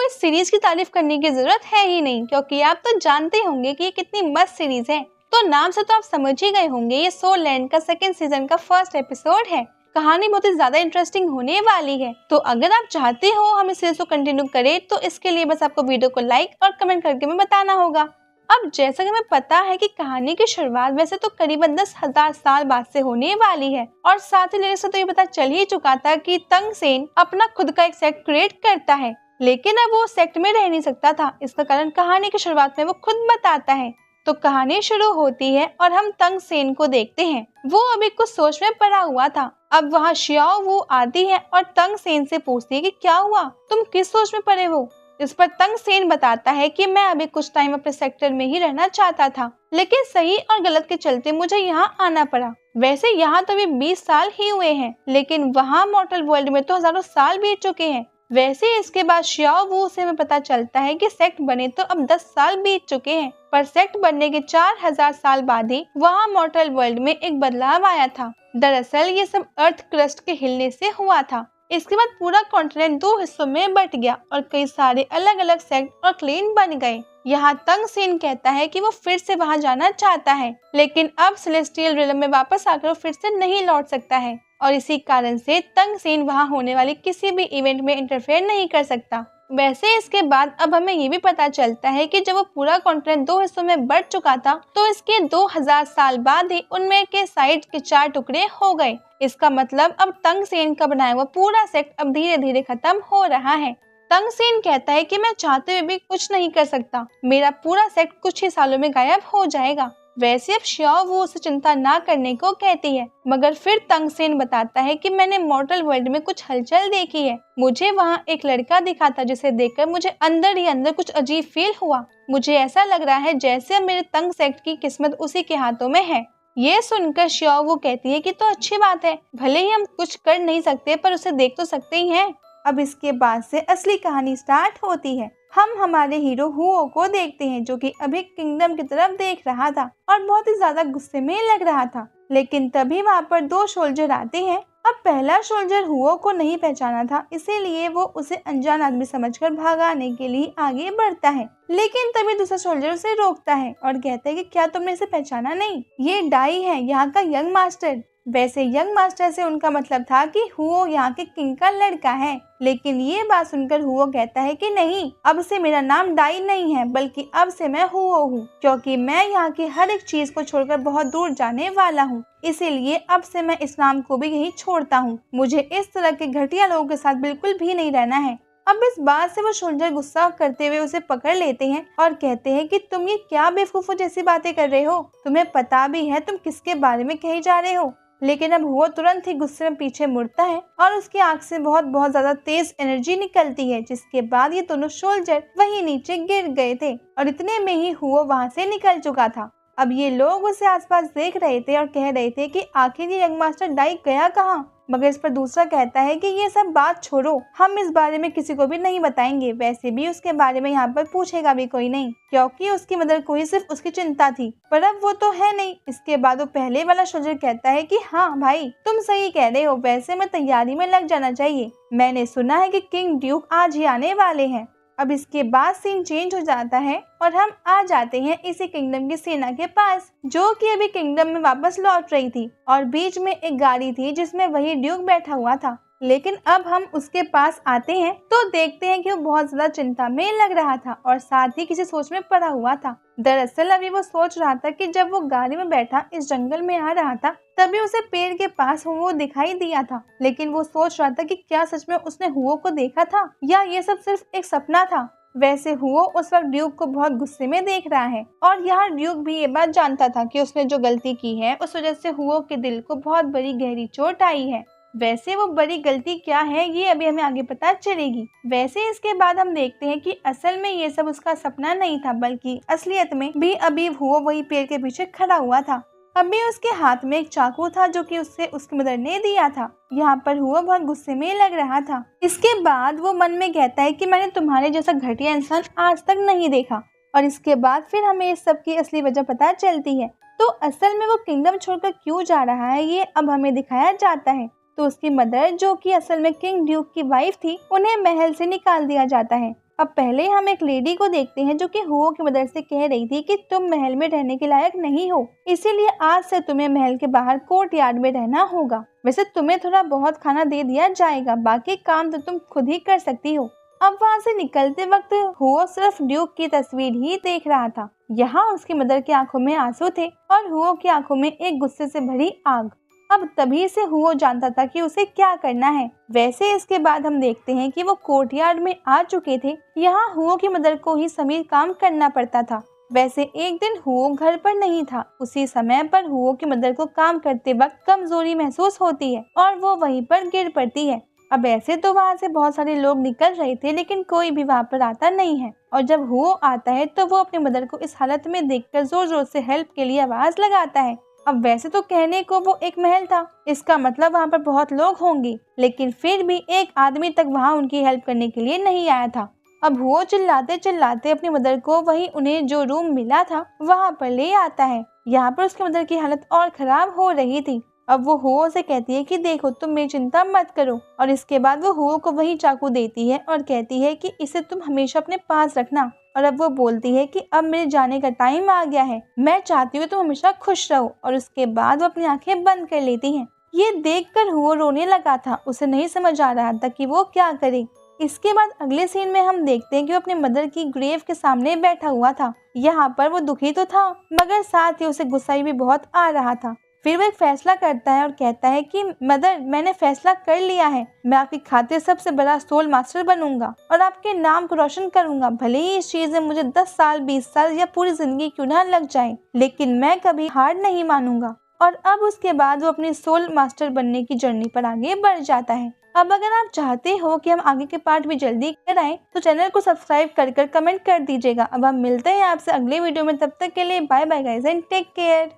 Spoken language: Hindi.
इस सीरीज की तारीफ करने की जरूरत है ही नहीं, क्योंकि आप तो जानते होंगे कि ये कितनी मस्त सीरीज है। तो नाम से तो आप समझ ही गए होंगे, ये सोल लैंड का सेकंड सीजन का फर्स्ट एपिसोड है। कहानी बहुत ही ज्यादा इंटरेस्टिंग होने वाली है। तो अगर आप चाहते हो हम इस सीरीज को कंटिन्यू करें, तो इसके लिए बस आपको वीडियो को लाइक और कमेंट करके हमें बताना होगा। अब जैसा कि हमें पता है कि कहानी की शुरुआत वैसे तो करीबन 10,000 साल बाद से होने वाली है, और साथ ही लिरिक्स से तो ये पता चल ही चुका था कि तंग सेन अपना खुद का एक सेक्ट क्रिएट करता है, लेकिन अब वो सेक्ट में रह नहीं सकता था। इसका कारण कहानी की शुरुआत में वो खुद बताता है। तो कहानी शुरू होती है और हम तंग सेन को देखते हैं। वो अभी कुछ सोच में पड़ा हुआ था। अब वहाँ शियाओ वो आती है और तंग सेन से पूछती है कि क्या हुआ, तुम किस सोच में पड़े हो। इस पर तंग सेन बताता है कि मैं अभी कुछ टाइम अपने सेक्टर में ही रहना चाहता था, लेकिन सही और गलत के चलते मुझे यहाँ आना पड़ा। वैसे यहाँ तो अभी 20 साल ही हुए हैं, लेकिन वहाँ मॉर्टल वर्ल्ड में तो हजारों साल बीत चुके हैं। वैसे इसके बाद शियाओ वू से हमें पता चलता है कि सेक्ट बने तो अब 10 साल बीत चुके हैं, पर सेक्ट बनने के 4000 साल बाद ही वहाँ मॉर्टल वर्ल्ड में एक बदलाव आया था। दरअसल ये सब अर्थ क्रस्ट के हिलने से हुआ था। इसके बाद पूरा कॉन्टिनेंट 2 हिस्सों में बट गया और कई सारे अलग अलग सेक्ट और क्लेन बन गए। यहाँ तंग सेन कहता है कि वो फिर से वहाँ जाना चाहता है, लेकिन अब सेलेस्टियल रिलम में वापस आकर वो फिर से नहीं लौट सकता है, और इसी कारण से तंग सेन वहाँ होने वाले किसी भी इवेंट में इंटरफेयर नहीं कर सकता। वैसे इसके बाद अब हमें ये भी पता चलता है कि जब वो पूरा कॉन्टिनेंट 2 हिस्सों में बट चुका था, तो इसके 2000 साल बाद ही उनमें के साइड के 4 टुकड़े हो गए। इसका मतलब अब तंग सेन का बनाया हुआ पूरा सेक्ट अब धीरे धीरे खत्म हो रहा है। तंग सेन कहता है कि मैं चाहते हुए भी कुछ नहीं कर सकता, मेरा पूरा सेक्ट कुछ ही सालों में गायब हो जाएगा। वैसे अब शियाओ वो उसे चिंता ना करने को कहती है, मगर फिर तंग सेन बताता है कि मैंने मॉर्टल वर्ल्ड में कुछ हलचल देखी है। मुझे वहाँ एक लड़का दिखा था जिसे देखकर मुझे अंदर ही अंदर कुछ अजीब फील हुआ। मुझे ऐसा लग रहा है जैसे अब मेरे तंग सेक्ट की किस्मत उसी के हाथों में है। ये सुनकर शियाओ वो कहती है कि तो अच्छी बात है, भले ही हम कुछ कर नहीं सकते पर उसे देख तो सकते ही हैं। अब इसके बाद से असली कहानी स्टार्ट होती है। हम हमारे हीरो हुओ को देखते हैं, जो कि अभी किंगडम की तरफ देख रहा था और बहुत ही ज्यादा गुस्से में लग रहा था। लेकिन तभी वहाँ पर 2 सोल्जर आते हैं। अब पहला सोल्जर हुओ को नहीं पहचाना था, इसीलिए वो उसे अनजान आदमी समझकर भगाने के लिए आगे बढ़ता है। लेकिन तभी दूसरा सोल्जर उसे रोकता है और कहता है कि क्या तुमने इसे पहचाना नहीं, ये डाई है, यहाँ का यंग मास्टर। वैसे यंग मास्टर से उनका मतलब था कि हुओ यहाँ के किंग का लड़का है, लेकिन ये बात सुनकर हुओ कहता है कि नहीं, अब से मेरा नाम डाई नहीं है, बल्कि अब से मैं हुओ हूँ, क्योंकि मैं यहाँ की हर एक चीज को छोड़कर बहुत दूर जाने वाला हूँ। इसीलिए अब से मैं इस नाम को भी यही छोड़ता हूँ। मुझे इस तरह के घटिया लोगों के साथ बिल्कुल भी नहीं रहना है। अब इस बात से वो सोल्जर गुस्सा करते हुए उसे पकड़ लेते हैं और कहते हैं कि तुम ये क्या बेवकूफों जैसी बातें कर रहे हो, तुम्हें पता भी है तुम किसके बारे में कही जा रहे हो। लेकिन अब वो तुरंत ही गुस्से में पीछे मुड़ता है और उसकी आंख से बहुत ज्यादा तेज एनर्जी निकलती है, जिसके बाद ये दोनों सोल्जर वहीं नीचे गिर गए थे और इतने में ही हुओ वहां से निकल चुका था। अब ये लोग उसे आसपास देख रहे थे और कह रहे थे कि आखिर ये यंग मास्टर डाई गया कहाँ। मगर इस पर दूसरा कहता है कि ये सब बात छोड़ो, हम इस बारे में किसी को भी नहीं बताएंगे। वैसे भी उसके बारे में यहाँ पर पूछेगा भी कोई नहीं, क्योंकि उसकी मदर को ही सिर्फ उसकी चिंता थी, पर अब वो तो है नहीं। इसके बाद वो पहले वाला सोल्जर कहता है कि हाँ भाई, तुम सही कह रहे हो, वैसे मैं तैयारी में लग जाना चाहिए। मैंने सुना है कि किंग ड्यूक आज ही आने वाले हैं। अब इसके बाद सीन चेंज हो जाता है और हम आ जाते हैं इसी किंगडम की सेना के पास, जो कि अभी किंगडम में वापस लौट रही थी, और बीच में एक गाड़ी थी जिसमें वही ड्यूक बैठा हुआ था। लेकिन अब हम उसके पास आते हैं तो देखते हैं कि वो बहुत ज्यादा चिंता में लग रहा था और साथ ही किसी सोच में पड़ा हुआ था। दरअसल अभी वो सोच रहा था कि जब वो गाड़ी में बैठा इस जंगल में आ रहा था, तभी उसे पेड़ के पास हुओ दिखाई दिया था। लेकिन वो सोच रहा था कि क्या सच में उसने हुओ को देखा था या ये सब सिर्फ एक सपना था। वैसे हुओ उस वक्त ड्यूक को बहुत गुस्से में देख रहा है, और यहाँ ड्यूक भी ये बात जानता था कि उसने जो गलती की है उस वजह से हुओ के दिल को बहुत बड़ी गहरी चोट आई है। वैसे वो बड़ी गलती क्या है ये अभी हमें आगे पता चलेगी। वैसे इसके बाद हम देखते हैं कि असल में ये सब उसका सपना नहीं था, बल्कि असलियत में भी अभी हुओ वही पेड़ के पीछे खड़ा हुआ था। अभी उसके हाथ में एक चाकू था जो कि उससे उसकी मदर ने दिया था। यहाँ पर हुआ बहुत गुस्से में लग रहा था। इसके बाद वो मन में कहता है कि मैंने तुम्हारे जैसा घटिया इंसान आज तक नहीं देखा। और इसके बाद फिर हमें इस सब की असली वजह पता चलती है। तो असल में वो किंगडम छोड़कर क्यों जा रहा है ये अब हमें दिखाया जाता है। तो उसकी मदर, जो कि असल में किंग ड्यूक की वाइफ थी, उन्हें महल से निकाल दिया जाता है अब पहले हम एक लेडी को देखते हैं जो कि हुओ की मदद से कह रही थी कि तुम महल में रहने के लायक नहीं हो, इसीलिए आज से तुम्हें महल के बाहर कोर्ट यार्ड में रहना होगा। वैसे तुम्हें थोड़ा बहुत खाना दे दिया जाएगा, बाकी काम तो तुम खुद ही कर सकती हो। अब वहाँ से निकलते वक्त हुओ सिर्फ ड्यूक की तस्वीर ही देख रहा था। यहाँ उसकी मदर की आंखों में आंसू थे और हुओ की आंखों में एक गुस्से से भरी आग। अब तभी से हुओ जानता था कि उसे क्या करना है। वैसे इसके बाद हम देखते हैं कि वो कोर्टयार्ड में आ चुके थे। यहाँ हुओ की मदर को ही सभी काम करना पड़ता था। वैसे एक दिन हुओ घर पर नहीं था। उसी समय पर हुओ की मदर को काम करते वक्त कमजोरी महसूस होती है और वो वहीं पर गिर पड़ती है। अब ऐसे तो वहाँ से बहुत सारे लोग निकल रहे थे, लेकिन कोई भी वहाँ पर आता नहीं है। और जब हुओ आता है तो वो अपनी मदर को इस हालत में देखकर जोर जोर से हेल्प के लिए आवाज लगाता है। अब वैसे तो कहने को वो एक महल था, इसका मतलब वहाँ पर बहुत लोग होंगे, लेकिन फिर भी एक आदमी तक वहाँ उनकी हेल्प करने के लिए नहीं आया था। अब हुओ चिल्लाते चिल्लाते अपनी मदर को वही उन्हें जो रूम मिला था वहाँ पर ले आता है। यहाँ पर उसकी मदर की हालत और खराब हो रही थी। अब वो हुओ से कहती है कि देखो तुम मेरी चिंता मत करो, और इसके बाद वो हुओ को वही चाकू देती है और कहती है कि इसे तुम हमेशा अपने पास रखना। और अब वो बोलती है कि अब मेरे जाने का टाइम आ गया है, मैं चाहती हूँ तुम हमेशा खुश रहो। और उसके बाद वो अपनी आंखें बंद कर लेती है। ये देखकर हुओ रोने लगा था, उसे नहीं समझ आ रहा था कि वो क्या करे। इसके बाद अगले सीन में हम देखते हैं कि वो अपने मदर की ग्रेव के सामने बैठा हुआ था। यहाँ पर वो दुखी तो था, मगर साथ ही उसे गुस्सा भी बहुत आ रहा था। फिर वो एक फैसला करता है और कहता है कि मदर, मैंने फैसला कर लिया है, मैं आपकी खातिर सबसे बड़ा सोल मास्टर बनूंगा और आपके नाम को रोशन करूंगा। भले ही इस चीज में मुझे 10 साल 20 साल या पूरी जिंदगी क्यों ना लग जाए, लेकिन मैं कभी हार नहीं मानूंगा। और अब उसके बाद वो अपनी सोल मास्टर बनने की जर्नी पर आगे बढ़ जाता है। अब अगर आप चाहते हो कि हम आगे के पार्ट भी जल्दी कराएं तो चैनल को सब्सक्राइब कर कमेंट कर दीजिएगा। अब हम मिलते हैं आपसे अगले वीडियो में, तब तक के लिए bye bye guys and take care.